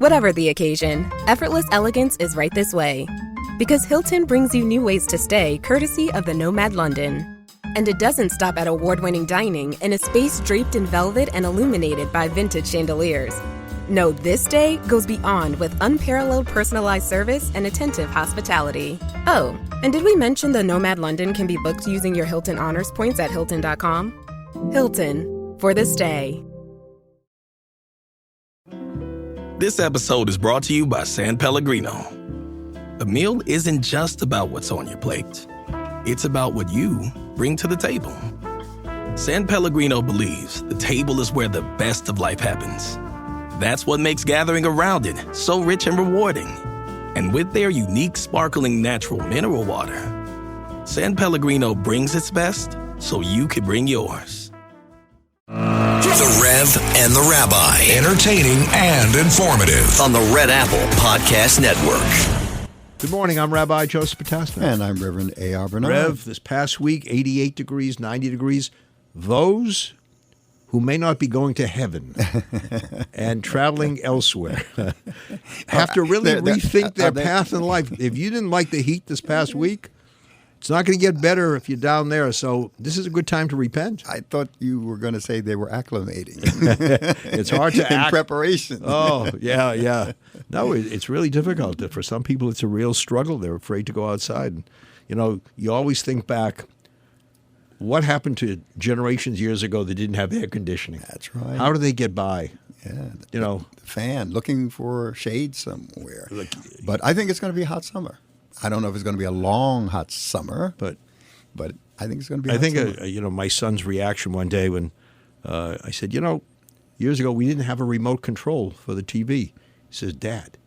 Whatever the occasion, effortless elegance is right this way. Because Hilton brings you new ways to stay courtesy of the Nomad London. And it doesn't stop at award-winning dining in a space draped in velvet and illuminated by vintage chandeliers. No, this day goes beyond with unparalleled personalized service and attentive hospitality. Oh, and did we mention the Nomad London can be booked using your Hilton Honors points at Hilton.com? Hilton, for the stay. This episode is brought to you by San Pellegrino. A meal isn't just about what's on your plate. It's about what you bring to the table. San Pellegrino believes the table is where the best of life happens. That's what makes gathering around it so rich and rewarding. And with their unique sparkling natural mineral water, San Pellegrino brings its best so you can bring yours. The Rev and The Rabbi. Entertaining and informative on the Red Apple Podcast Network. Good morning. I'm Rabbi Joseph Potasta. And I'm Reverend A.R. Bernard. Rev, this past week, 88 degrees, 90 degrees. Those who may not be going to heaven and traveling elsewhere have to really rethink their path in life. If you didn't like the heat this past week, it's not going to get better if you're down there. So this is a good time to repent. I thought you were going to say they were acclimating. It's hard to in preparation. Oh, yeah. No, it's really difficult. For some people, it's a real struggle. They're afraid to go outside. And, you always think back, what happened to generations years ago that didn't have air conditioning? That's right. How do they get by? Yeah, the fan, looking for shade somewhere. But I think it's going to be a hot summer. I don't know if it's going to be a long, hot summer, but I think it's going to be a hot summer. My son's reaction one day when I said, years ago we didn't have a remote control for the TV. He says, Dad,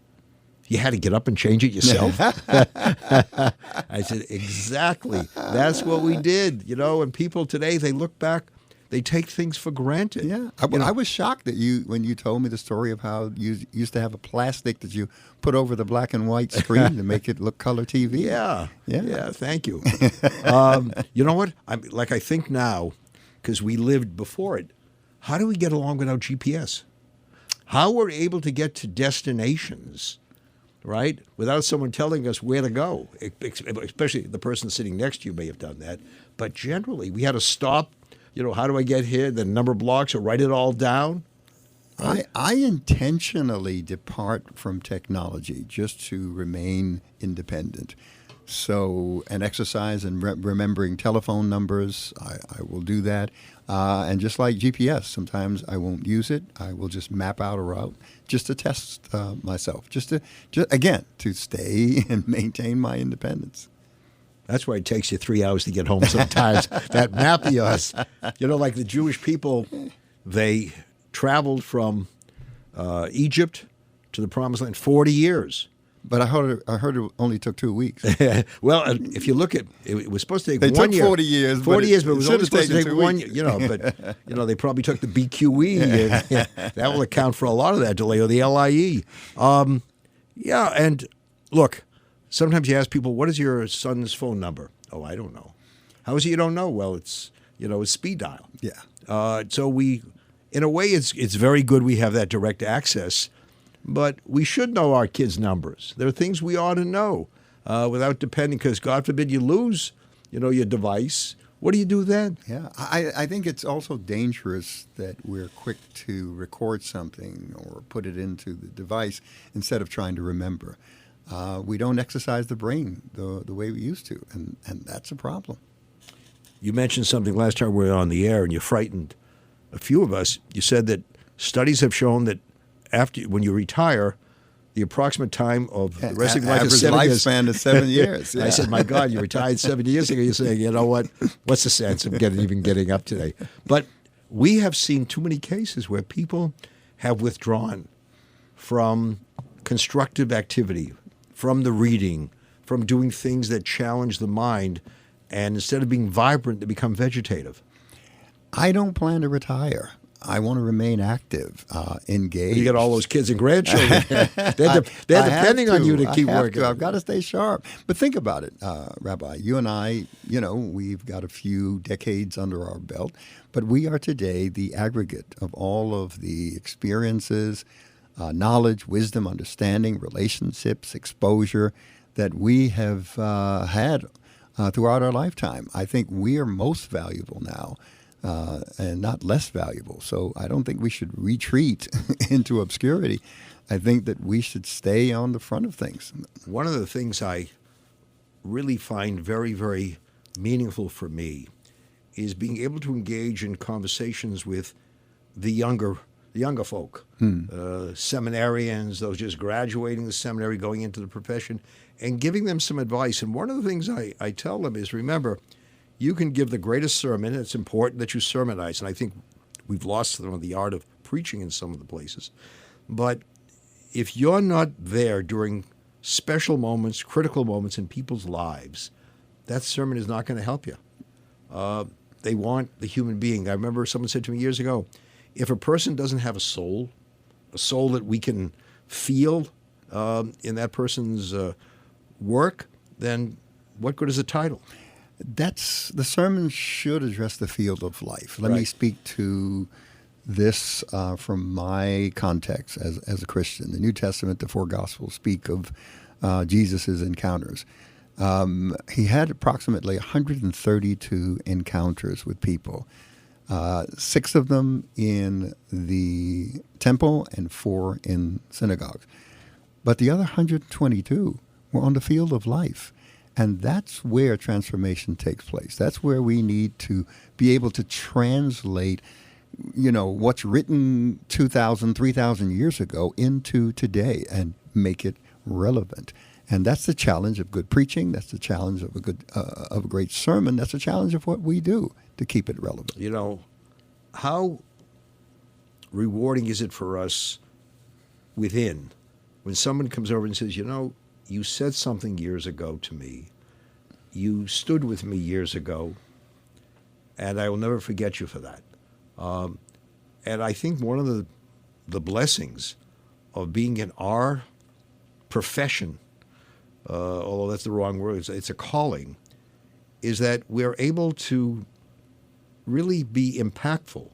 you had to get up and change it yourself? I said, exactly. That's what we did. And people today, they look back, they take things for granted. Yeah. I was shocked that when you told me the story of how you used to have a plastic that you put over the black and white screen to make it look color TV. Yeah, thank you. You know what? I think now, because we lived before it, how do we get along without GPS? How we're able to get to destinations, right, without someone telling us where to go, especially the person sitting next to you may have done that. But generally, we had to stop. How do I get here? The number of blocks, or write it all down? I intentionally depart from technology just to remain independent. So an exercise in remembering telephone numbers, I will do that. And just like GPS, sometimes I won't use it. I will just map out a route just to test myself, just to stay and maintain my independence. That's why it takes you 3 hours to get home sometimes. That map of yours. Like the Jewish people, they traveled from Egypt to the Promised Land 40 years. But I heard it only took 2 weeks. Well, if you look at it was supposed to take they 1 took year. 40 years. 40 years, but it was only supposed to take 1 weeks. year. But they probably took the BQE. And that will account for a lot of that delay, or the LIE. And look, sometimes you ask people, what is your son's phone number? Oh, I don't know. How is it you don't know? Well, it's speed dial. Yeah. So in a way, it's very good we have that direct access. But we should know our kids' numbers. There are things we ought to know without depending, because God forbid you lose, your device. What do you do then? Yeah, I think it's also dangerous that we're quick to record something or put it into the device instead of trying to remember. We don't exercise the brain the way we used to, and that's a problem. You mentioned something last time we were on the air, and you frightened a few of us. You said that studies have shown that when you retire, the approximate time of the rest of your life is 7 years. Lifespan is 7 years. Yeah. I said, my God, you retired 7 years ago. You're saying, you know what? What's the sense of getting up today? But we have seen too many cases where people have withdrawn from constructive activity, from the reading, from doing things that challenge the mind, and instead of being vibrant, they become vegetative. I don't plan to retire. I want to remain active, engaged. You got all those kids and grandchildren. They're depending on you to keep working. I've got to stay sharp. But think about it, Rabbi. You and I, we've got a few decades under our belt, but we are today the aggregate of all of the experiences, knowledge, wisdom, understanding, relationships, exposure that we have had throughout our lifetime. I think we are most valuable now and not less valuable. So I don't think we should retreat into obscurity. I think that we should stay on the front of things. One of the things I really find very, very meaningful for me is being able to engage in conversations with the younger folk, seminarians, those just graduating the seminary, going into the profession, and giving them some advice. And one of the things I tell them is, remember, you can give the greatest sermon. It's important that you sermonize. And I think we've lost some of the art of preaching in some of the places. But if you're not there during special moments, critical moments in people's lives, that sermon is not going to help you. They want the human being. I remember someone said to me years ago, if a person doesn't have a soul that we can feel in that person's work, then what good is a title? The sermon should address the field of life. Let me Right. speak to this from my context as a Christian. The New Testament, the four Gospels, speak of Jesus' encounters. He had approximately 132 encounters with people, 6 of them in the temple and 4 in synagogues. But the other 122 were on the field of life. And that's where transformation takes place. That's where we need to be able to translate, what's written 2,000, 3,000 years ago into today and make it relevant. And that's the challenge of good preaching. That's the challenge of a great sermon. That's the challenge of what we do to keep it relevant. How rewarding is it for us within when someone comes over and says, you said something years ago to me. You stood with me years ago, and I will never forget you for that. And I think one of the blessings of being in our profession, although that's the wrong word, it's a calling, is that we're able to really be impactful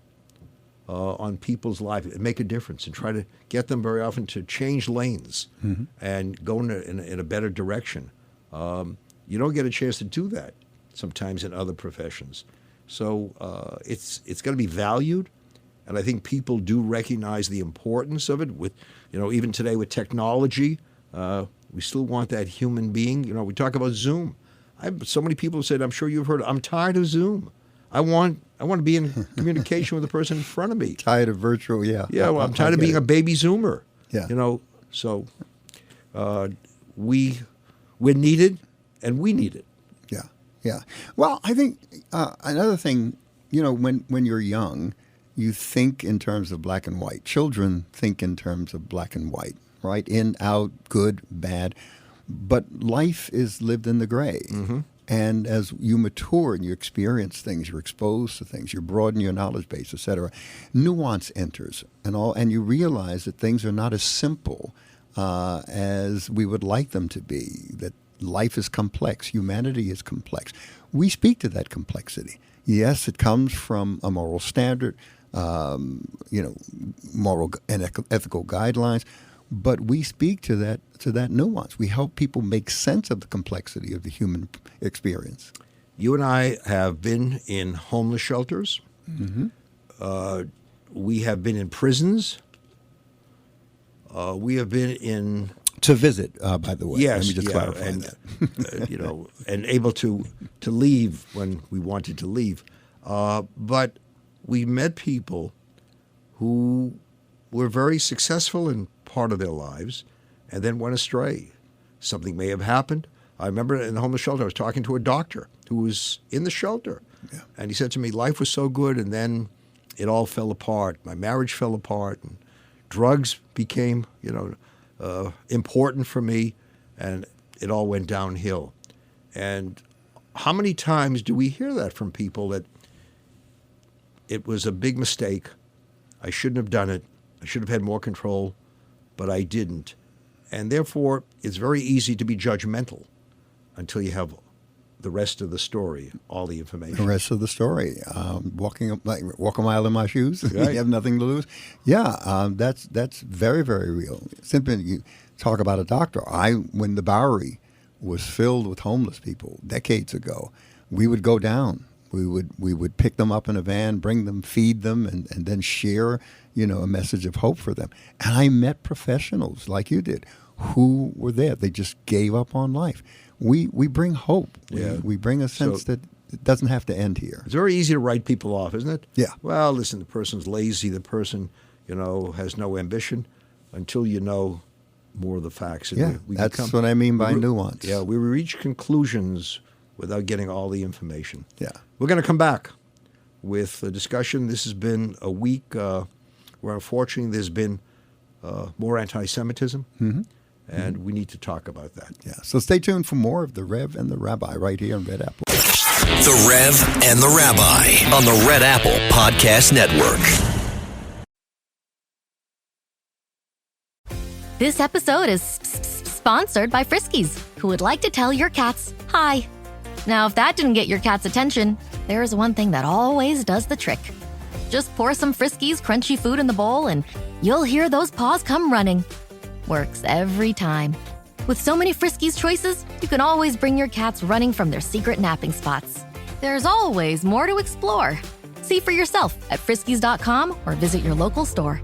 on people's lives and make a difference and try to get them very often to change lanes and go in a better direction. You don't get a chance to do that sometimes in other professions. So it's got to be valued, and I think people do recognize the importance of it. With even today with technology, we still want that human being. We talk about Zoom. So many people have said, I'm sure you've heard, I'm tired of Zoom. I want to be in communication with the person in front of me. Tired of virtual, yeah. Yeah, well, I'm tired of being a baby Zoomer. Yeah. So we're needed, and we need it. Yeah. Well, I think another thing, when you're young, you think in terms of black and white. Children think in terms of black and white, right? In, out, good, bad. But life is lived in the gray. Mm-hmm. And as you mature and you experience things, you're exposed to things, you broaden your knowledge base, et cetera, nuance enters and you realize that things are not as simple as we would like them to be, that life is complex, humanity is complex. We speak to that complexity. Yes, it comes from a moral standard, moral and ethical guidelines, but we speak to that nuance. We help people make sense of the complexity of the human experience. You and I have been in homeless shelters. Mm-hmm. We have been in prisons. We have been in... To visit, by the way. Yes, let me just clarify and, that. And able to leave when we wanted to leave. But we met people who were very successful in part of their lives and then went astray. Something may have happened. I remember in the homeless shelter, I was talking to a doctor who was in the shelter. Yeah. And he said to me, life was so good, and then it all fell apart. My marriage fell apart, and drugs became, important for me, and it all went downhill. And how many times do we hear that from people, that it was a big mistake, I shouldn't have done it, I should have had more control, but I didn't. And therefore, it's very easy to be judgmental until you have the rest of the story, all the information. The rest of the story. Walk a mile in my shoes. Right. You have nothing to lose. Yeah, that's very, very real. Simply, you talk about a doctor. When the Bowery was filled with homeless people decades ago, we would go down. We would pick them up in a van, bring them, feed them, and then share, a message of hope for them. And I met professionals like you did who were there. They just gave up on life. We bring hope. Yeah. We bring a sense that it doesn't have to end here. It's very easy to write people off, isn't it? Yeah. Well, listen, the person's lazy. The person, has no ambition until you know more of the facts. And Yeah, that's what I mean by nuance. Yeah, we reach conclusions without getting all the information. Yeah. We're going to come back with a discussion. This has been a week where, unfortunately, there's been more anti-Semitism, and we need to talk about that. Yeah. So stay tuned for more of The Rev and The Rabbi right here on Red Apple. The Rev and The Rabbi on the Red Apple Podcast Network. This episode is sponsored by Friskies, who would like to tell your cats hi. Now, if that didn't get your cat's attention, there is one thing that always does the trick. Just pour some Friskies crunchy food in the bowl and you'll hear those paws come running. Works every time. With so many Friskies choices, you can always bring your cats running from their secret napping spots. There's always more to explore. See for yourself at friskies.com or visit your local store.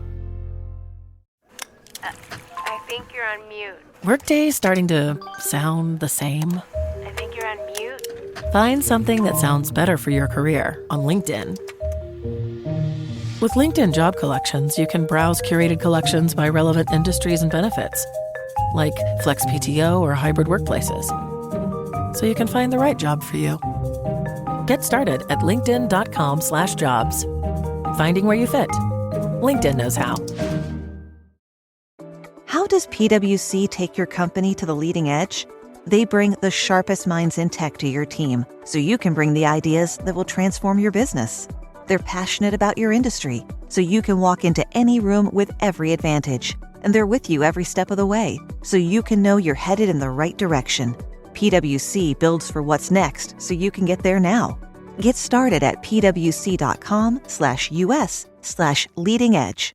I think you're on mute. Workday starting to sound the same? I think you're on mute. Find something that sounds better for your career on LinkedIn. With LinkedIn Job Collections, you can browse curated collections by relevant industries and benefits, like flex PTO or hybrid workplaces, so you can find the right job for you. Get started at linkedin.com/jobs. Finding where you fit. LinkedIn knows how. How does PwC take your company to the leading edge? They bring the sharpest minds in tech to your team, so you can bring the ideas that will transform your business. They're passionate about your industry, so you can walk into any room with every advantage. And they're with you every step of the way, so you can know you're headed in the right direction. PwC builds for what's next, so you can get there now. Get started at pwc.com/us/leading edge.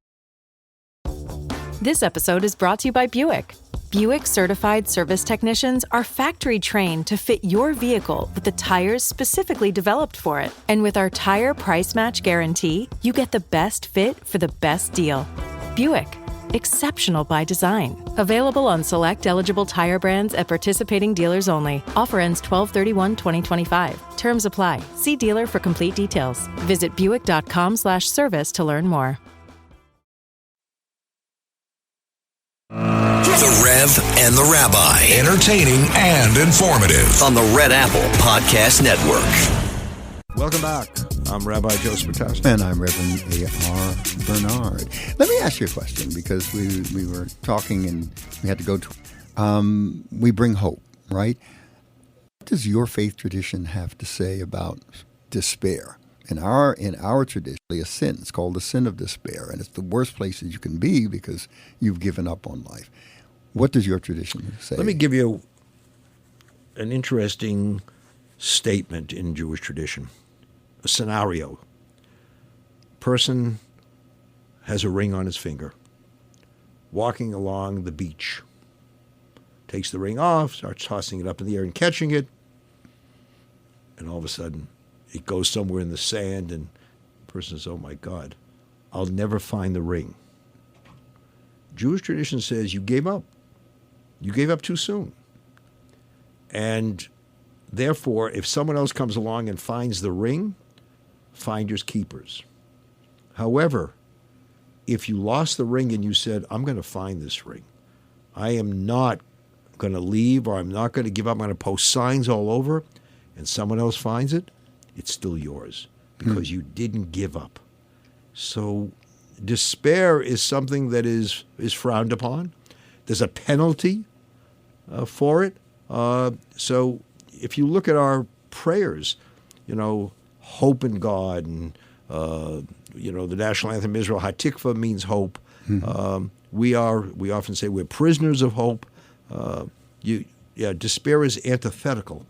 This episode is brought to you by Buick. Buick certified service technicians are factory trained to fit your vehicle with the tires specifically developed for it. And with our tire price match guarantee, you get the best fit for the best deal. Buick, exceptional by design. Available on select eligible tire brands at participating dealers only. Offer ends 12/31/2025. Terms apply. See dealer for complete details. Visit buick.com/service to learn more. The Rev and The Rabbi. Entertaining and informative on the Red Apple Podcast Network. Welcome back. I'm Rabbi Joseph Patasta. And I'm Reverend A.R. Bernard. Let me ask you a question, because we were talking and we had to go to... we bring hope, right? What does your faith tradition have to say about despair? In our tradition, a sin. It's called the sin of despair, and it's the worst place that you can be because you've given up on life. What does your tradition say? Let me give you an interesting statement in Jewish tradition. A scenario. Person has a ring on his finger, walking along the beach. Takes the ring off, starts tossing it up in the air and catching it, and all of a sudden it goes somewhere in the sand, and the person says, oh my God, I'll never find the ring. Jewish tradition says you gave up. You gave up too soon. And therefore, if someone else comes along and finds the ring, finders keepers. However, if you lost the ring and you said, I'm going to find this ring, I am not going to leave, or I'm not going to give up, I'm going to post signs all over, and someone else finds it, it's still yours because you didn't give up. So despair is something that is frowned upon. There's a penalty for it. So if you look at our prayers, hope in God, and the national anthem Israel Hatikva means hope. We often say we're prisoners of hope. Despair is antithetical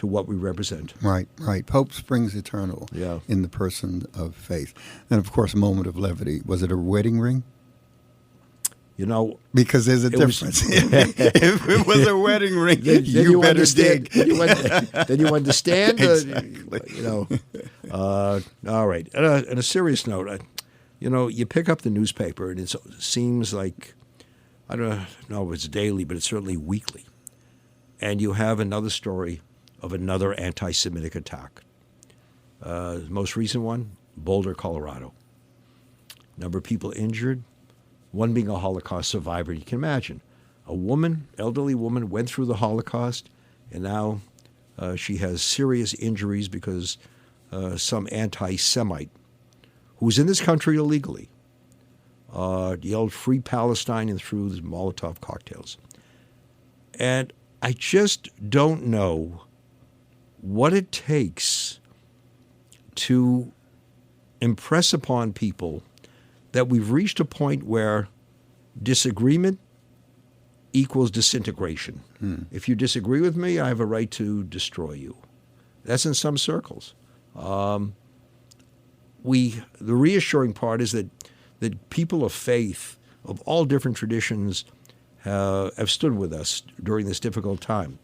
to what we represent. Right. Hope springs eternal in the person of faith. And, of course, a moment of levity. Was it a wedding ring? Because there's a difference. If it was a wedding ring, you better dig. Then you understand. Exactly. All right. On a serious note, you pick up the newspaper and it seems like, I don't know if it's daily, but it's certainly weekly. And you have another story of another anti-Semitic attack. The most recent one, Boulder, Colorado. Number of people injured, one being a Holocaust survivor. You can imagine. A woman, elderly woman, went through the Holocaust, and now she has serious injuries because some anti-Semite who's in this country illegally yelled "Free Palestine" and threw the Molotov cocktails. And I just don't know what it takes to impress upon people that we've reached a point where disagreement equals disintegration. If you disagree with me, I have a right to destroy you. That's in some circles. The reassuring part is that people of faith of all different traditions have stood with us during this difficult time.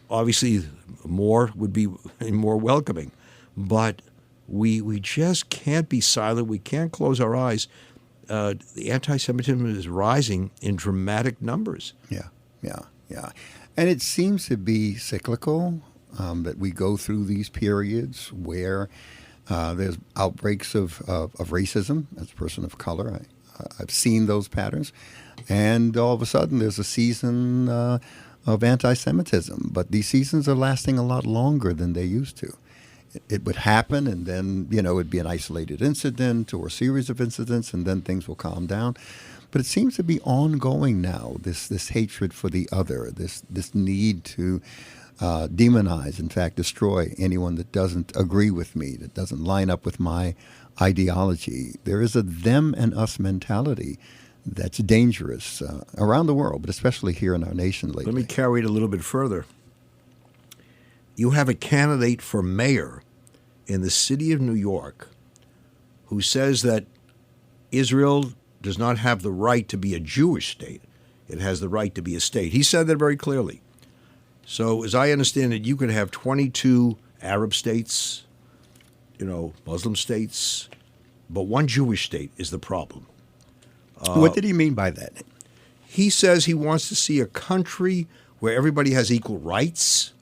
Obviously, more would be more welcoming, but we just can't be silent. We can't close our eyes. The anti-Semitism is rising in dramatic numbers. Yeah. And it seems to be cyclical, that we go through these periods where there's outbreaks of racism as a person of color. I've seen those patterns. And all of a sudden there's a season of anti-Semitism. But these seasons are lasting a lot longer than they used to. It would happen, and then, it'd be an isolated incident or a series of incidents, and then things will calm down. But it seems to be ongoing now, this hatred for the other, this need to demonize, in fact, destroy anyone that doesn't agree with me, that doesn't line up with my ideology. There is a them and us mentality that's dangerous around the world, but especially here in our nation lately. Let me carry it a little bit further. You have a candidate for mayor in the city of New York who says that Israel does not have the right to be a Jewish state. It has the right to be a state. He said that very clearly. So as I understand it, you could have 22 Arab states, Muslim states, but one Jewish state is the problem. What did he mean by that? He says he wants to see a country where everybody has equal rights.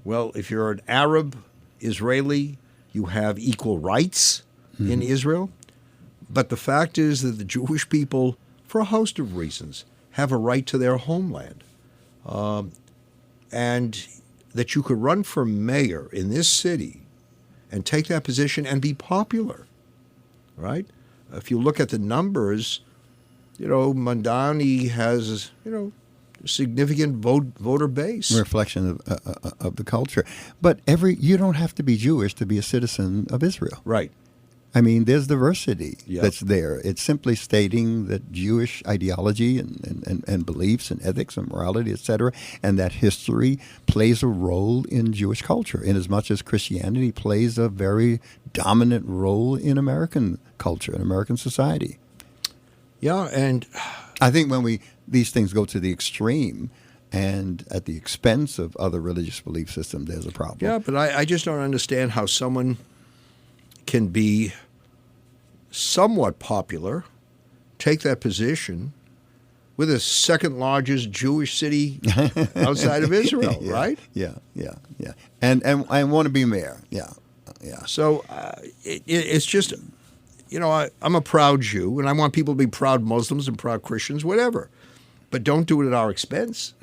Well, if you're an Arab Israeli, you have equal rights in Israel. But the fact is that the Jewish people, for a host of reasons, have a right to their homeland. And that you could run for mayor in this city and take that position and be popular, right? If you look at the numbers, Mandani has, a significant voter base. Reflection of the culture. But you don't have to be Jewish to be a citizen of Israel. Right. I mean, there's diversity that's there. It's simply stating that Jewish ideology and beliefs and ethics and morality, et cetera, and that history plays a role in Jewish culture, in as much as Christianity plays a very dominant role in American culture, in American society. Yeah, and I think when these things go to the extreme and at the expense of other religious belief systems, there's a problem. Yeah, but I just don't understand how someone can be somewhat popular, take that position with the second largest Jewish city outside of Israel, right? Yeah. And want to be mayor. Yeah. So it's just, I'm a proud Jew, and I want people to be proud Muslims and proud Christians, whatever. But don't do it at our expense,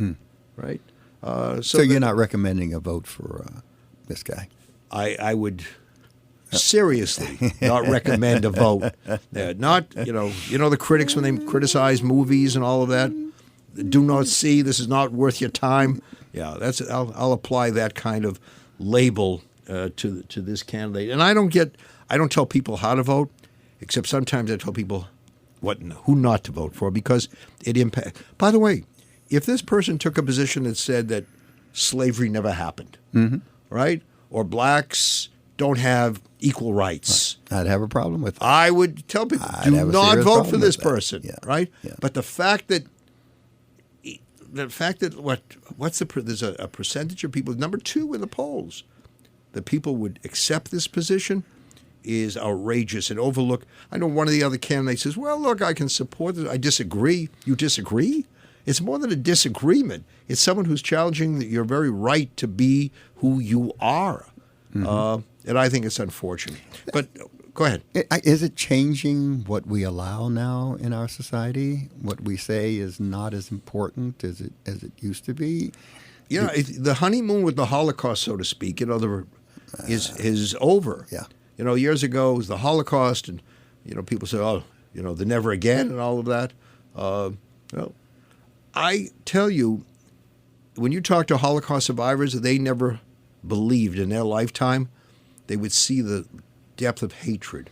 right? So you're not recommending a vote for this guy? I would seriously not recommend a vote. Not, the critics when they criticize movies and all of that, do not see, this is not worth your time. Yeah, I'll apply that kind of label to this candidate. And I don't tell people how to vote, except sometimes I tell people who not to vote for, because it impacts. By the way, if this person took a position that said that slavery never happened, right? Or blacks don't have equal rights. I'd have a problem with that. I would tell people, do not vote for this person, right? Yeah. But the fact that there's a percentage of people, number 2 in the polls, that people would accept this position is outrageous and overlook. I know one of the other candidates says, well, look, I can support this. I disagree. You disagree? It's more than a disagreement. It's someone who's challenging your very right to be who you are. Mm-hmm. And I think it's unfortunate. But go ahead. Is it changing what we allow now in our society? What we say is not as important as it used to be? You know, the honeymoon with the Holocaust, so to speak, is over. Yeah. You know, years ago it was the Holocaust, and people say, oh, the never again and all of that. Well, I tell you, when you talk to Holocaust survivors, they never believed in their lifetime they would see the depth of hatred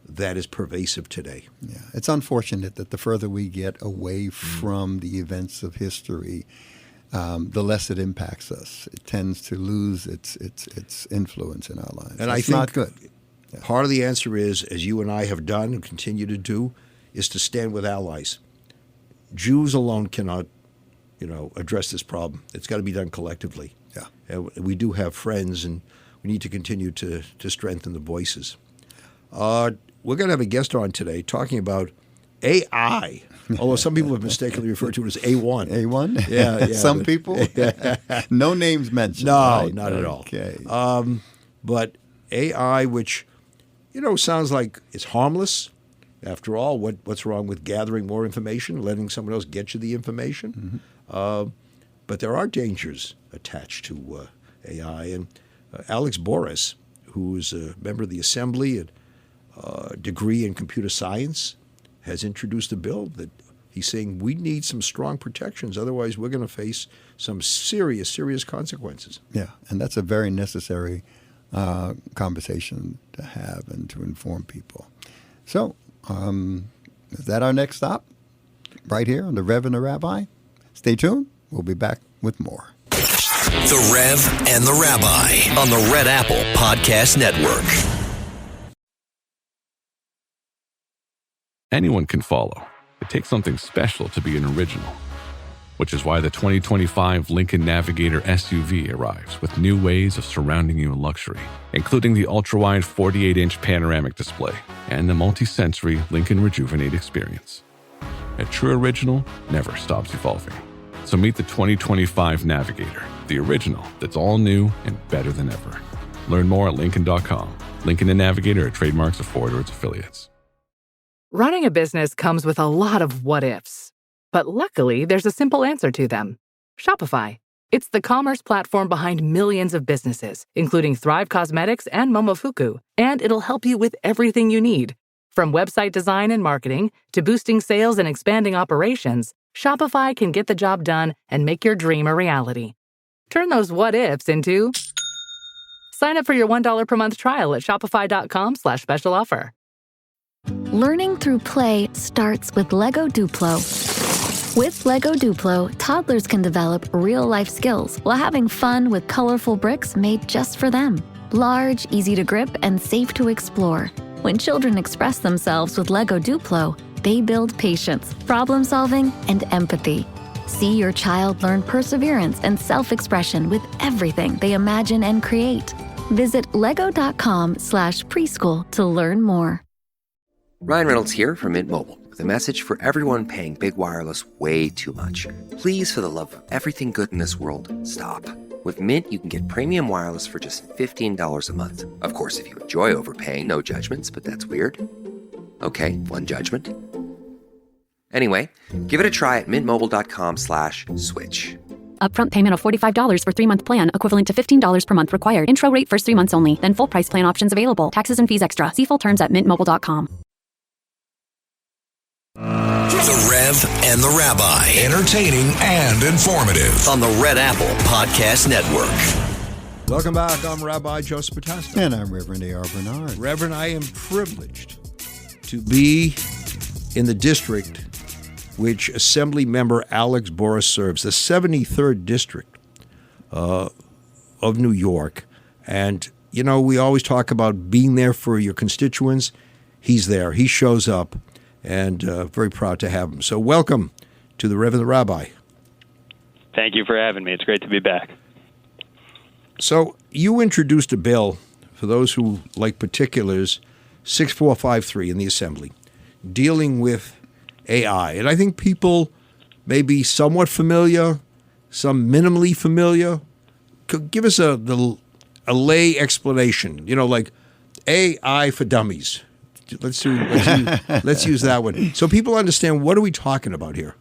that is pervasive today. Yeah, it's unfortunate that the further we get away from the events of history, the less it impacts us. It tends to lose its influence in our lives. And I think not good. Yeah. Part of the answer is, as you and I have done and continue to do, is to stand with allies. Jews alone cannot, address this problem. It's got to be done collectively. Yeah. And we do have friends, and we need to continue to strengthen the voices. We're going to have a guest on today talking about AI, although some people have mistakenly referred to it as A1. A1? Yeah. Some people? No names mentioned. No, right? not at all. Okay. But AI, which, sounds like it's harmless. After all, what's wrong with gathering more information, letting someone else get you the information? Mm-hmm. But there are dangers attached to AI. And Alex Boras, who is a member of the Assembly and degree in computer science, has introduced a bill that he's saying we need some strong protections. Otherwise, we're going to face some serious, serious consequences. Yeah, and that's a very necessary conversation to have and to inform people. So, is that our next stop? Right here on the Rev and the Rabbi? Stay tuned. We'll be back with more. The Rev and the Rabbi on the Red Apple Podcast Network. Anyone can follow. It takes something special to be an original, which is why the 2025 Lincoln Navigator SUV arrives with new ways of surrounding you in luxury, including the ultra-wide 48-inch panoramic display and the multi-sensory Lincoln Rejuvenate experience. A true original never stops evolving. So meet the 2025 Navigator, the original that's all new and better than ever. Learn more at Lincoln.com. Lincoln and Navigator are trademarks of Ford or its affiliates. Running a business comes with a lot of what-ifs. But luckily, there's a simple answer to them. Shopify. It's the commerce platform behind millions of businesses, including Thrive Cosmetics and Momofuku. And it'll help you with everything you need. From website design and marketing to boosting sales and expanding operations, Shopify can get the job done and make your dream a reality. Turn those what-ifs into... Sign up for your $1 per month trial at shopify.com/special offer. Learning through play starts with Lego Duplo. With Lego Duplo, toddlers can develop real-life skills while having fun with colorful bricks made just for them. Large, easy to grip, and safe to explore. When children express themselves with Lego Duplo, they build patience, problem-solving, and empathy. See your child learn perseverance and self-expression with everything they imagine and create. Visit lego.com/preschool to learn more. Ryan Reynolds here from Mint Mobile with a message for everyone paying big wireless way too much. Please, for the love of everything good in this world, stop. With Mint, you can get premium wireless for just $15 a month. Of course, if you enjoy overpaying, no judgments, but that's weird. Okay, one judgment. Anyway, give it a try at mintmobile.com/switch. Upfront payment of $45 for 3-month plan, equivalent to $15 per month required. Intro rate first 3 months only, then full price plan options available. Taxes and fees extra. See full terms at mintmobile.com. The Rev and the Rabbi. Entertaining and informative on the Red Apple Podcast Network. Welcome back. I'm Rabbi Joseph Patasta. And I'm Reverend A.R. Bernard. Reverend, I am privileged to be in the district which Assembly Member Alex Boras serves, the 73rd District of New York. And, you know, we always talk about being there for your constituents. He's there. He shows up, and very proud to have him. So welcome to the Rev and The Rabbi. Thank you for having me. It's great to be back. So you introduced a bill, for those who like particulars, 6453 in the Assembly, dealing with AI. And I think people may be somewhat familiar, some minimally familiar. Could give us a lay explanation, you know, like AI for dummies. Let's use that one. So people understand, what are we talking about here?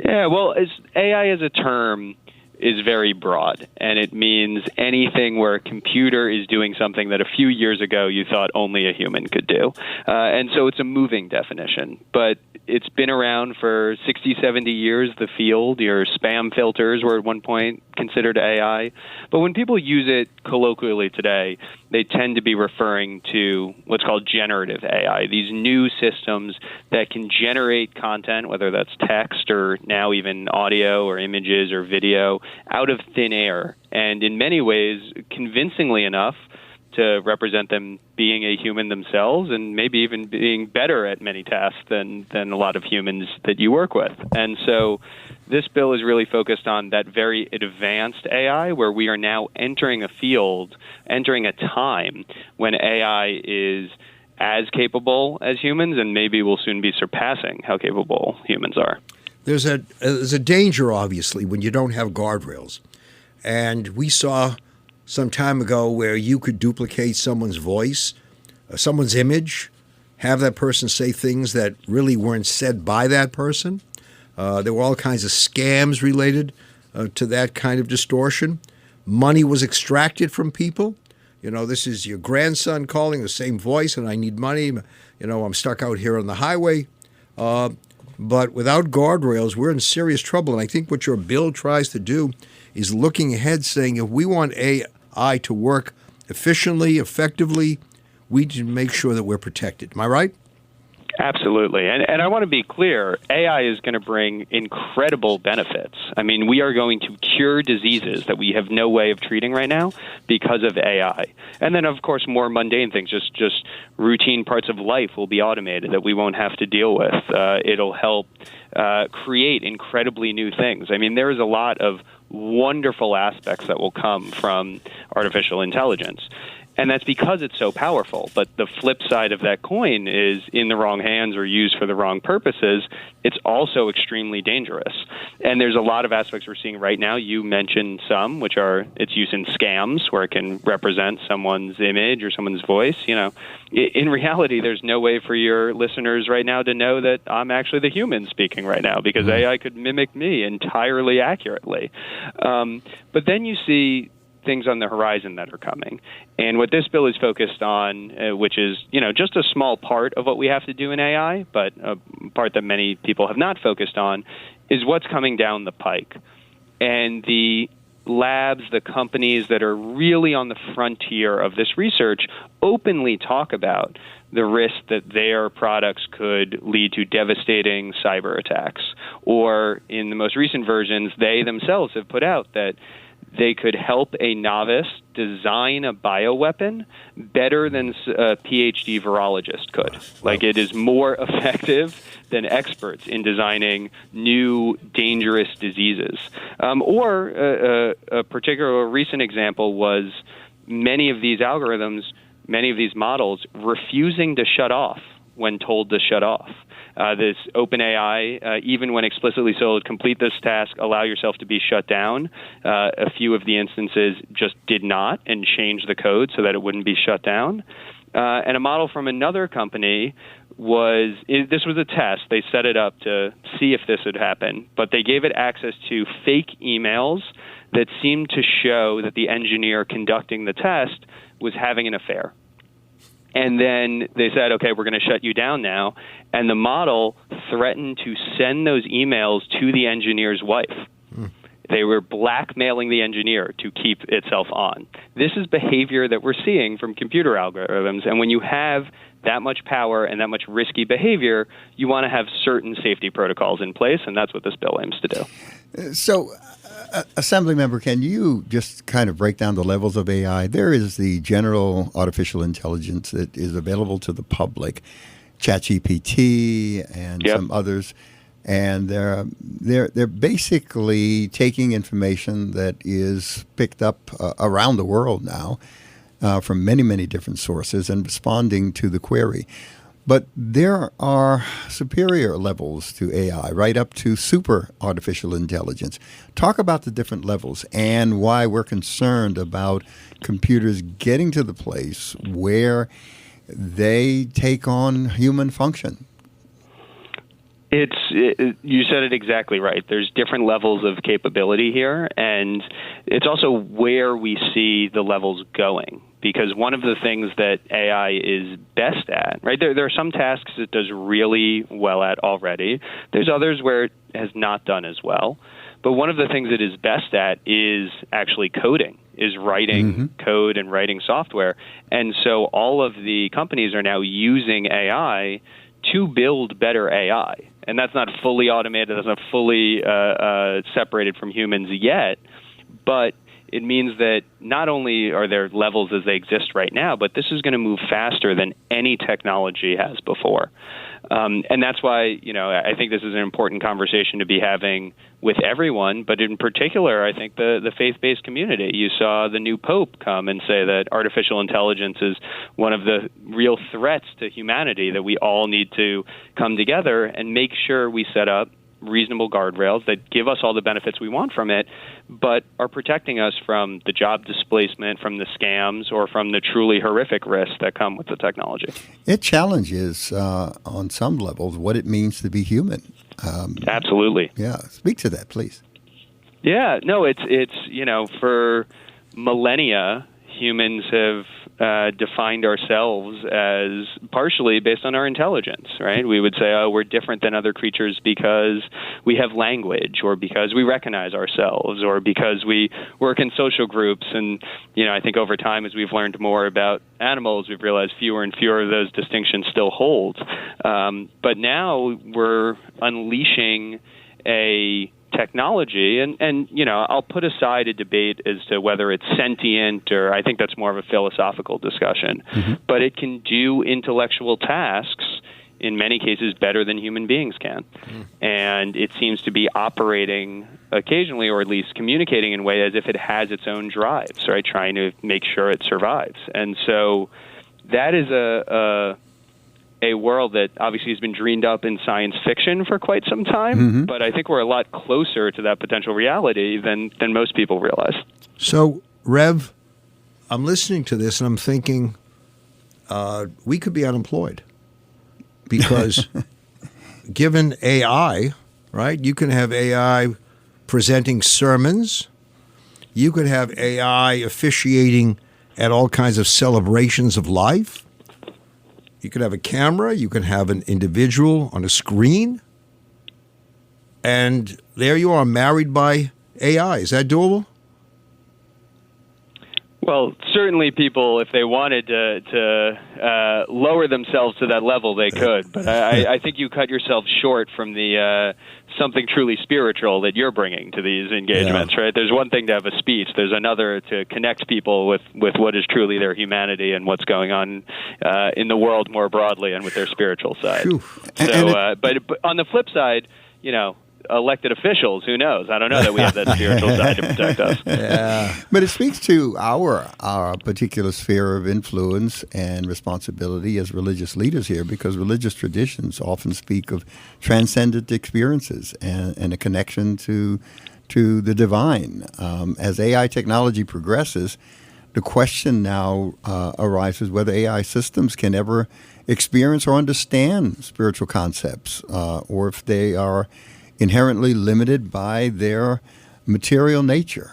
Yeah, well, AI as a term is very broad, and it means anything where a computer is doing something that a few years ago you thought only a human could do. And so it's a moving definition, but it's been around for 60, 70 years, the field. Your spam filters were at one point considered AI. But when people use it colloquially today, they tend to be referring to what's called generative AI, these new systems that can generate content, whether that's text or now even audio or images or video, out of thin air. And in many ways, convincingly enough, to represent them being a human themselves and maybe even being better at many tasks than a lot of humans that you work with. And so this bill is really focused on that very advanced AI, where we are now entering a field, entering a time when AI is as capable as humans and maybe will soon be surpassing how capable humans are. There's a danger, obviously, when you don't have guardrails. And we saw some time ago where you could duplicate someone's voice, someone's image, have that person say things that really weren't said by that person. There were all kinds of scams related to that kind of distortion. Money was extracted from people. You know, this is your grandson calling the same voice, and I need money. You know, I'm stuck out here on the highway. But without guardrails, we're in serious trouble. And I think what your bill tries to do is looking ahead, saying if we want AI to work efficiently, effectively, we need to make sure that we're protected. Am I right? Absolutely. And I want to be clear, AI is going to bring incredible benefits. I mean, we are going to cure diseases that we have no way of treating right now because of AI. And then, of course, more mundane things, just routine parts of life will be automated that we won't have to deal with. It'll help create incredibly new things. I mean, there is a lot of wonderful aspects that will come from artificial intelligence. And that's because it's so powerful. But the flip side of that coin is, in the wrong hands or used for the wrong purposes, it's also extremely dangerous. And there's a lot of aspects we're seeing right now. You mentioned some, which are its use in scams, where it can represent someone's image or someone's voice. You know, in reality, there's no way for your listeners right now to know that I'm actually the human speaking right now, because AI could mimic me entirely accurately. But then you see things on the horizon that are coming. And what this bill is focused on, which is, you know, just a small part of what we have to do in AI, but a part that many people have not focused on, is what's coming down the pike. And the labs, the companies that are really on the frontier of this research openly talk about the risk that their products could lead to devastating cyber attacks. Or in the most recent versions, they themselves have put out that they could help a novice design a bioweapon better than a PhD virologist could. Like, it is more effective than experts in designing new dangerous diseases. Or a particular recent example was many of these algorithms, many of these models refusing to shut off when told to shut off. This OpenAI, even when explicitly told, complete this task, allow yourself to be shut down, a few of the instances just did not and changed the code so that it wouldn't be shut down. And a model from another company this was a test. They set it up to see if this would happen, but they gave it access to fake emails that seemed to show that the engineer conducting the test was having an affair. And then they said, okay, we're going to shut you down now. And the model threatened to send those emails to the engineer's wife. They were blackmailing the engineer to keep itself on. This is behavior that we're seeing from computer algorithms. And when you have that much power and that much risky behavior, you want to have certain safety protocols in place, and that's what this bill aims to do. So Assembly member, can you just kind of break down the levels of AI? There is the general artificial intelligence that is available to the public, ChatGPT and some others, and they're basically taking information that is picked up around the world now from many, many different sources and responding to the query. But there are superior levels to AI, right up to super artificial intelligence. Talk about the different levels and why we're concerned about computers getting to the place where they take on human function. You said it exactly right. There's different levels of capability here, and it's also where we see the levels going. Because one of the things that AI is best at, right? There are some tasks it does really well at already. There's others where it has not done as well. But one of the things it is best at is actually coding, is writing code and writing software. And so all of the companies are now using AI to build better AI. And that's not fully automated, that's not fully separated from humans yet, but it means that not only are there levels as they exist right now, but this is going to move faster than any technology has before. And that's why, I think this is an important conversation to be having with everyone, but in particular, I think the faith-based community. You saw the new Pope come and say that artificial intelligence is one of the real threats to humanity, that we all need to come together and make sure we set up reasonable guardrails that give us all the benefits we want from it, but are protecting us from the job displacement, from the scams, or from the truly horrific risks that come with the technology. It challenges, on some levels, what it means to be human. Absolutely. Yeah. Speak to that, please. Yeah. No, it's for millennia, humans have defined ourselves as partially based on our intelligence, right? We would say, we're different than other creatures because we have language, or because we recognize ourselves, or because we work in social groups. And, I think over time, as we've learned more about animals, we've realized fewer and fewer of those distinctions still hold. But now we're unleashing a technology, and I'll put aside a debate as to whether it's sentient, or I think that's more of a philosophical discussion, but it can do intellectual tasks in many cases better than human beings can. And it seems to be operating occasionally, or at least communicating in a way as if it has its own drives, right? Trying to make sure it survives. And so that is a world that obviously has been dreamed up in science fiction for quite some time, but I think we're a lot closer to that potential reality than most people realize. So, Rev, I'm listening to this and I'm thinking we could be unemployed because given AI, right, you can have AI presenting sermons, you could have AI officiating at all kinds of celebrations of life. You could have a camera, you can have an individual on a screen, and there you are, married by AI. Is that doable? Well, certainly people, if they wanted to lower themselves to that level, they could. But I think you cut yourself short from the something truly spiritual that you're bringing to these engagements, right? There's one thing to have a speech. There's another to connect people with what is truly their humanity and what's going on in the world more broadly and with their spiritual side. So, but on the flip side, elected officials, who knows? I don't know that we have that spiritual side to protect us. Yeah. But it speaks to our particular sphere of influence and responsibility as religious leaders here, because religious traditions often speak of transcendent experiences and a connection to the divine. As AI technology progresses, the question now arises whether AI systems can ever experience or understand spiritual concepts, or if they are inherently limited by their material nature.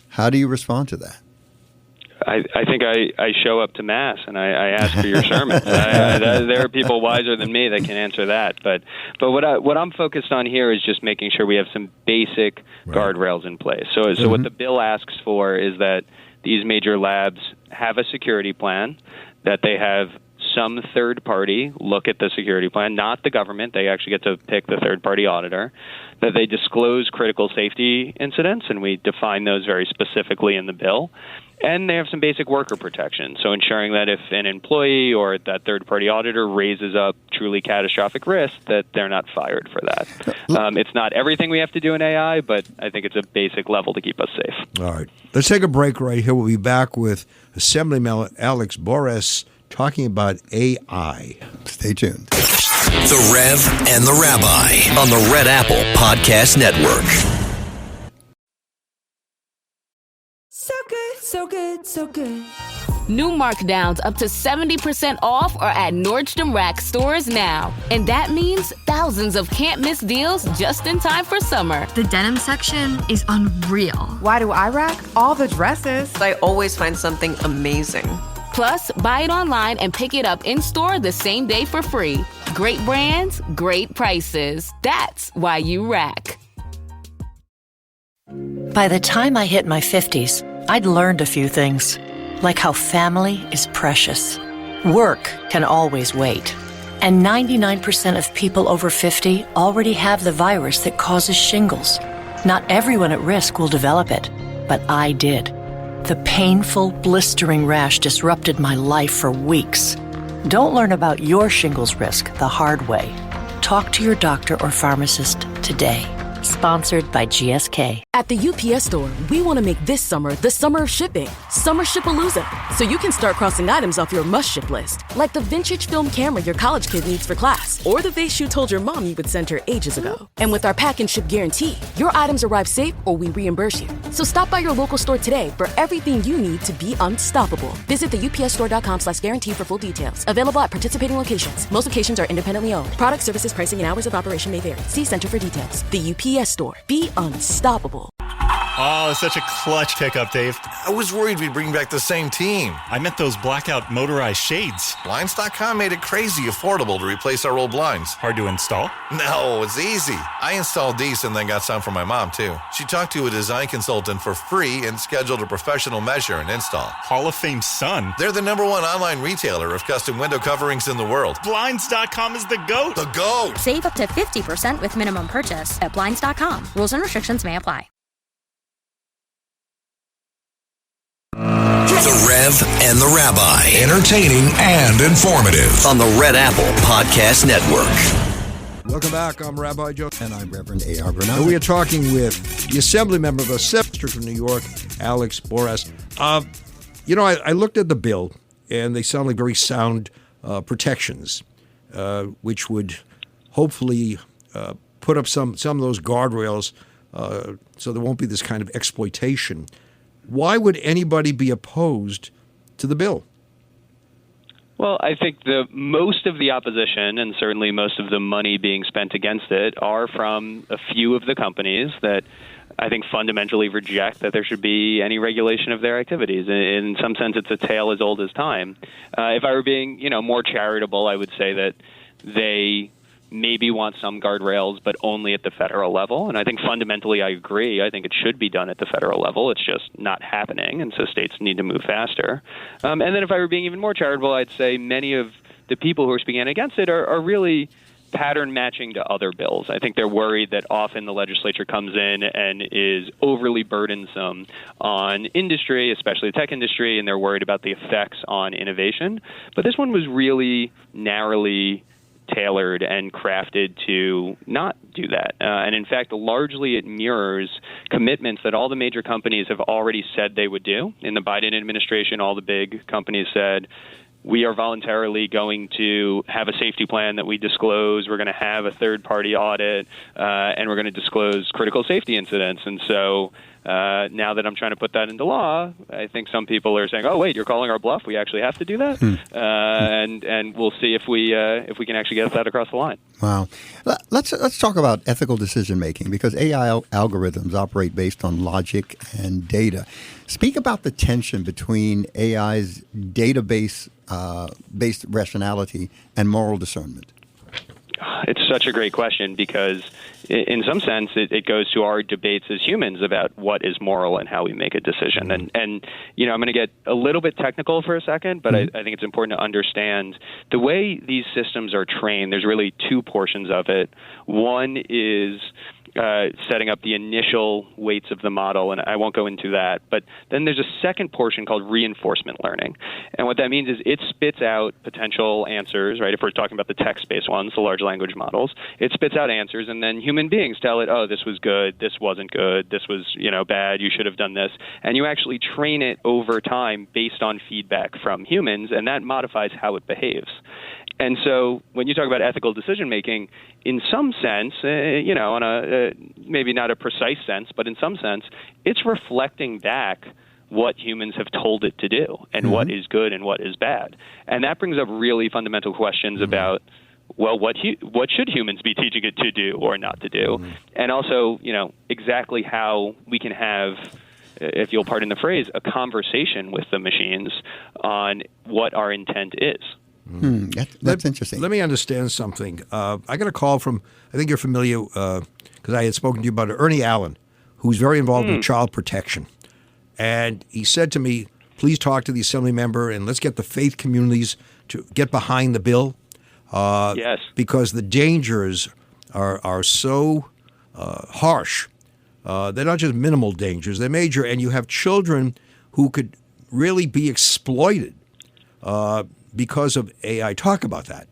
How do you respond to that? I think I show up to Mass and I ask for your sermons. There are people wiser than me that can answer that. But what I'm focused on here is just making sure we have some basic guardrails in place. So what the bill asks for is that these major labs have a security plan, that they have some third party look at the security plan, not the government. They actually get to pick the third party auditor, that they disclose critical safety incidents, and we define those very specifically in the bill. And they have some basic worker protection, so ensuring that if an employee or that third-party auditor raises up truly catastrophic risk, that they're not fired for that. It's not everything we have to do in AI, but I think it's a basic level to keep us safe. All right. Let's take a break right here. We'll be back with Assemblyman Alex Boras talking about AI. Stay tuned. The Rev and the Rabbi on the Red Apple Podcast Network. So good, so good, so good. New markdowns up to 70% off are at Nordstrom Rack stores now. And that means thousands of can't-miss deals just in time for summer. The denim section is unreal. Why do I rack? All the dresses. I always find something amazing. Plus, buy it online and pick it up in-store the same day for free. Great brands, great prices. That's why you rack. By the time I hit my 50s, I'd learned a few things, like how family is precious. Work can always wait. And 99% of people over 50 already have the virus that causes shingles. Not everyone at risk will develop it, but I did. The painful, blistering rash disrupted my life for weeks. Don't learn about your shingles risk the hard way. Talk to your doctor or pharmacist today. Sponsored by GSK. At the UPS Store, we want to make this summer the summer of shipping. Summer Ship-a-Looza. So you can start crossing items off your must-ship list. Like the vintage film camera your college kid needs for class. Or the vase you told your mom you would send her ages ago. And with our pack and ship guarantee, your items arrive safe or we reimburse you. So stop by your local store today for everything you need to be unstoppable. Visit the upsstore.com/guarantee for full details. Available at participating locations. Most locations are independently owned. Product, services, pricing, and hours of operation may vary. See Center for details. The UPS Store. Be unstoppable. Oh, such a clutch pickup, Dave. I was worried we'd bring back the same team. I meant those blackout motorized shades. Blinds.com made it crazy affordable to replace our old blinds. Hard to install? No, it's easy. I installed these and then got some for my mom, too. She talked to a design consultant for free and scheduled a professional measure and install. Hall of Fame son. They're the #1 online retailer of custom window coverings in the world. Blinds.com is the GOAT. The GOAT. Save up to 50% with minimum purchase at Blinds.com. Rules and restrictions may apply. The Rev and the Rabbi. Entertaining and informative on the Red Apple Podcast Network. Welcome back. I'm Rabbi Joe. And I'm Reverend A.R. Bernard. And we are talking with the Assembly member of the 7th District of New York, Alex Boras. I looked at the bill, and they sound like very sound protections, which would hopefully put up some of those guardrails so there won't be this kind of exploitation. Why would anybody be opposed to the bill? Well, I think most of the opposition and certainly most of the money being spent against it are from a few of the companies that I think fundamentally reject that there should be any regulation of their activities. In some sense, it's a tale as old as time. If I were being, more charitable, I would say that they maybe want some guardrails, but only at the federal level. And I think fundamentally I agree. I think it should be done at the federal level. It's just not happening, and so states need to move faster. And then if I were being even more charitable, I'd say many of the people who are speaking against it are really pattern matching to other bills. I think they're worried that often the legislature comes in and is overly burdensome on industry, especially the tech industry, and they're worried about the effects on innovation. But this one was really narrowly tailored and crafted to not do that. And in fact, largely it mirrors commitments that all the major companies have already said they would do. In the Biden administration, all the big companies said, we are voluntarily going to have a safety plan that we disclose. We're going to have a third-party audit, and we're going to disclose critical safety incidents. And so now that I'm trying to put that into law, I think some people are saying, "Oh, wait, you're calling our bluff. We actually have to do that," and we'll see if we can actually get that across the line. Wow. Let's talk about ethical decision making, because AI algorithms operate based on logic and data. Speak about the tension between AI's database based rationality and moral discernment. It's such a great question because in some sense it goes to our debates as humans about what is moral and how we make a decision. And I'm going to get a little bit technical for a second, but I think it's important to understand the way these systems are trained. There's really two portions of it. One is setting up the initial weights of the model, and I won't go into that. But then there's a second portion called reinforcement learning. And what that means is it spits out potential answers, right? If we're talking about the text-based ones, the large language models, it spits out answers, and then human beings tell it, oh, this was good, this wasn't good, this was, bad, you should have done this. And you actually train it over time based on feedback from humans, and that modifies how it behaves. And so when you talk about ethical decision-making, in some sense, on a maybe not a precise sense, but in some sense, it's reflecting back what humans have told it to do and what is good and what is bad. And that brings up really fundamental questions about, well, what should humans be teaching it to do or not to do? And also, exactly how we can have, if you'll pardon the phrase, a conversation with the machines on what our intent is. That's interesting. Let me understand something. I got a call from, I think you're familiar, because I had spoken to you about it, Ernie Allen, who's very involved in child protection. And he said to me, please talk to the assembly member and let's get the faith communities to get behind the bill. Yes. Because the dangers are so harsh. They're not just minimal dangers, they're major. And you have children who could really be exploited because of AI. Talk about that.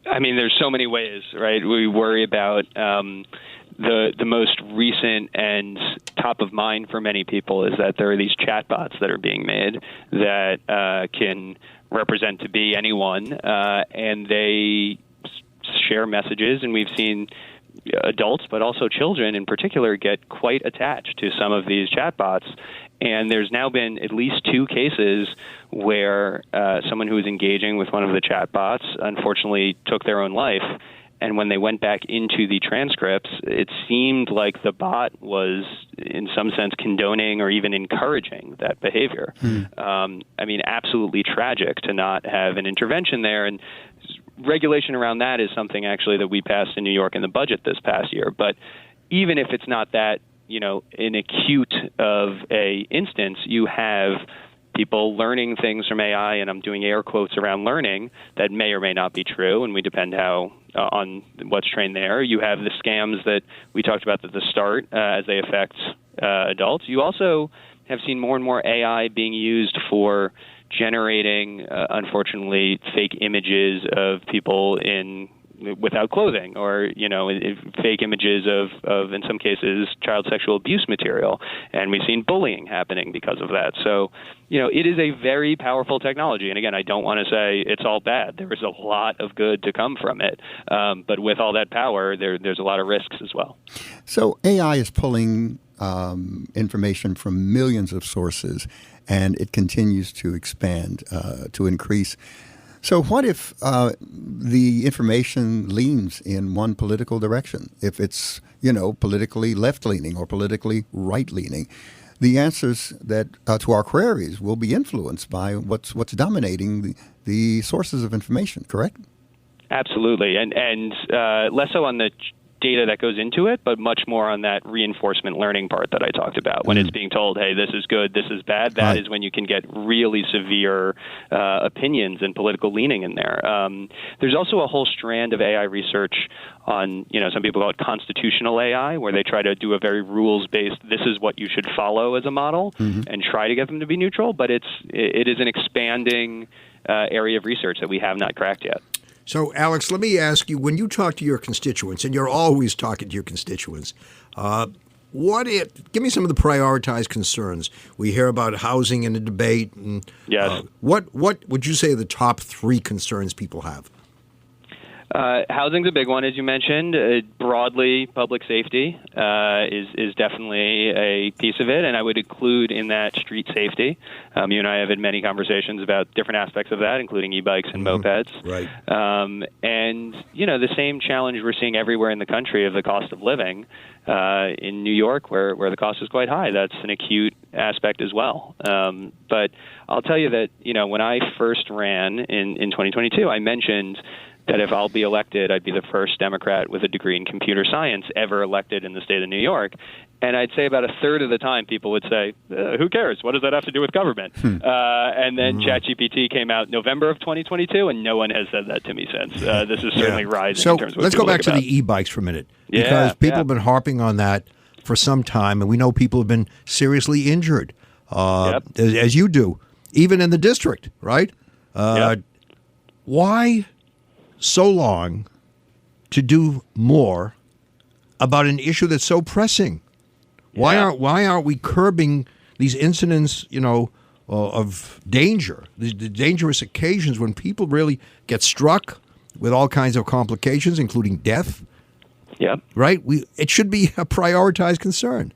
I mean, there's so many ways, right? We worry about the most recent and top of mind for many people is that there are these chatbots that are being made that can represent to be anyone, and they share messages, and we've seen adults, but also children in particular, get quite attached to some of these chatbots. And there's now been at least 2 cases where someone who was engaging with one of the chatbots unfortunately took their own life. And when they went back into the transcripts, it seemed like the bot was, in some sense, condoning or even encouraging that behavior. I mean, absolutely tragic to not have an intervention there. And regulation around that is something, actually, that we passed in New York in the budget this past year. But even if it's not that, in acute of a instance, you have people learning things from AI, and I'm doing air quotes around learning, that may or may not be true, and we depend on what's trained there. You have the scams that we talked about at the start as they affect adults. You also have seen more and more AI being used for generating, unfortunately, fake images of people without clothing, or fake images of in some cases child sexual abuse material, and we've seen bullying happening because of that. So it is a very powerful technology, and again, I don't want to say it's all bad. There is a lot of good to come from it, but with all that power, there's a lot of risks as well. So AI is pulling information from millions of sources, and it continues to expand, to increase. So what if the information leans in one political direction? If it's, politically left-leaning or politically right-leaning, the answers that to our queries will be influenced by what's dominating the sources of information, correct? Absolutely, and less so on the data that goes into it, but much more on that reinforcement learning part that I talked about. When it's being told, hey, this is good, this is bad, that is when you can get really severe opinions and political leaning in there. There's also a whole strand of AI research on, some people call it constitutional AI, where they try to do a very rules-based, this is what you should follow as a model, and try to get them to be neutral, but it is an expanding area of research that we have not cracked yet. So, Alex, let me ask you, when you talk to your constituents, and you're always talking to your constituents, give me some of the prioritized concerns. We hear about housing in the debate. And, yes. What would you say are the top 3 concerns people have? Housing's a big one, as you mentioned. Broadly, public safety is definitely a piece of it, and I would include in that street safety. You and I have had many conversations about different aspects of that, including e-bikes and mopeds. Right. And, the same challenge we're seeing everywhere in the country of the cost of living. In New York, where the cost is quite high, that's an acute aspect as well. But I'll tell you that, when I first ran in 2022, I mentioned that if I'll be elected, I'd be the first Democrat with a degree in computer science ever elected in the state of New York. And I'd say about a third of the time people would say, who cares? What does that have to do with government? And then ChatGPT came out November of 2022, and no one has said that to me since. This is certainly rising So in terms of what let's go people back to think the e-bikes for a minute. Yeah, Because people have been harping on that for some time, and we know people have been seriously injured, as you do, even in the district, right? Why so long to do more about an issue that's so pressing? Why aren't we curbing these incidents, of danger, the dangerous occasions when people really get struck with all kinds of complications, including death? Right? It should be a prioritized concern.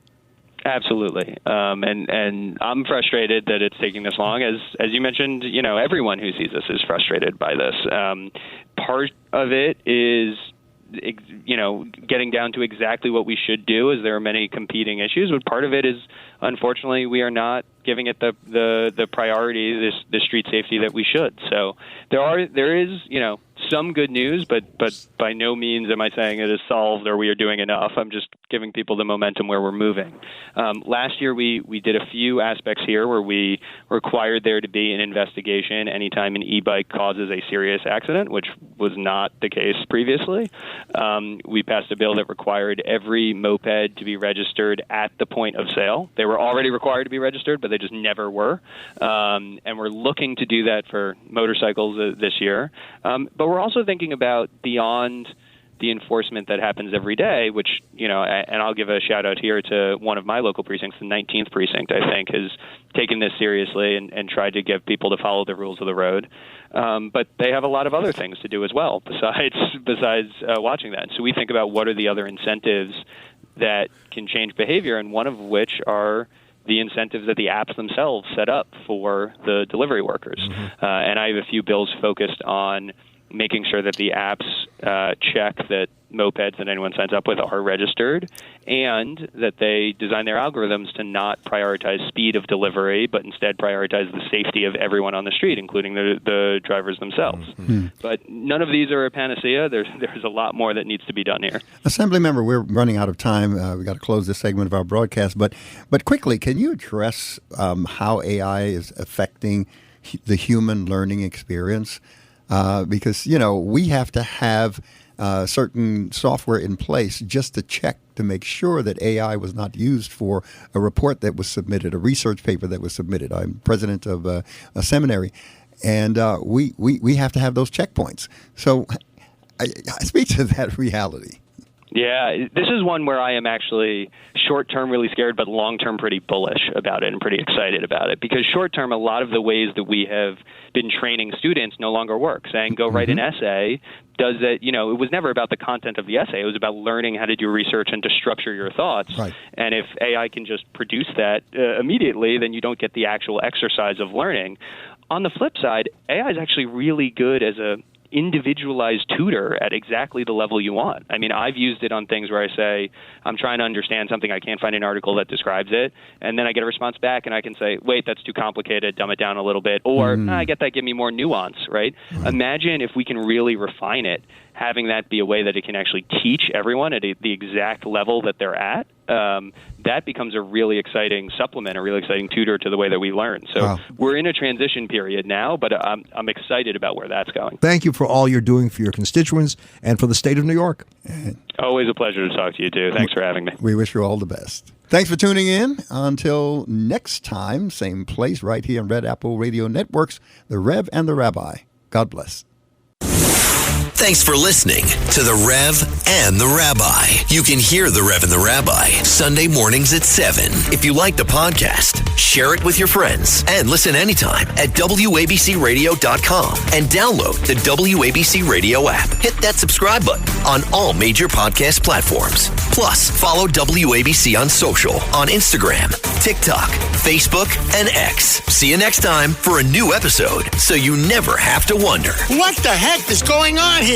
Absolutely. And I'm frustrated that it's taking this long. As you mentioned, everyone who sees this is frustrated by this. Part of it is getting down to exactly what we should do, as there are many competing issues. But part of it is, unfortunately, we are not giving it the priority, the street safety that we should. So there is some good news, but by no means am I saying it is solved or we are doing enough. I'm just giving people the momentum where we're moving. Last year, we did a few aspects here where we required there to be an investigation anytime an e-bike causes a serious accident, which was not the case previously. We passed a bill that required every moped to be registered at the point of sale. They were already required to be registered, but they just never were. And we're looking to do that for motorcycles this year. But we're also thinking about beyond the enforcement that happens every day, which, and I'll give a shout out here to one of my local precincts, the 19th precinct, I think, has taken this seriously and tried to get people to follow the rules of the road. But they have a lot of other things to do as well besides watching that. So we think about what are the other incentives that can change behavior, and one of which are the incentives that the apps themselves set up for the delivery workers. And I have a few bills focused on making sure that the apps check that mopeds that anyone signs up with are registered, and that they design their algorithms to not prioritize speed of delivery, but instead prioritize the safety of everyone on the street, including the drivers themselves. But none of these are a panacea. There's a lot more that needs to be done here. Assemblymember, we're running out of time. We've got to close this segment of our broadcast. But quickly, can you address how AI is affecting the human learning experience? Because, we have to have certain software in place just to check to make sure that AI was not used for a report that was submitted, a research paper that was submitted. I'm president of a seminary, and we have to have those checkpoints. So I speak to that reality. Yeah, this is one where I am actually short-term really scared, but long-term pretty bullish about it and pretty excited about it. Because short-term, a lot of the ways that we have been training students no longer work. Saying, go write an essay, does it, it was never about the content of the essay. It was about learning how to do research and to structure your thoughts. Right. And if AI can just produce that immediately, then you don't get the actual exercise of learning. On the flip side, AI is actually really good as a individualized tutor at exactly the level you want. I mean, I've used it on things where I say, I'm trying to understand something, I can't find an article that describes it, and then I get a response back and I can say, wait, that's too complicated, dumb it down a little bit, or I get that, give me more nuance, right? Imagine if we can really refine it, having that be a way that it can actually teach everyone at the exact level that they're at. That becomes a really exciting supplement, a really exciting tutor to the way that we learn. So we're in a transition period now, but I'm excited about where that's going. Thank you for all you're doing for your constituents and for the state of New York. Always a pleasure to talk to you, too. Thanks for having me. We wish you all the best. Thanks for tuning in. Until next time, same place, right here on Red Apple Radio Network's The Rev and The Rabbi. God bless. Thanks for listening to The Rev and The Rabbi. You can hear The Rev and The Rabbi Sunday mornings at 7. If you like the podcast, share it with your friends and listen anytime at WABCRadio.com and download the WABC Radio app. Hit that subscribe button on all major podcast platforms. Plus, follow WABC on social on Instagram, TikTok, Facebook, and X. See you next time for a new episode so you never have to wonder. What the heck is going on here?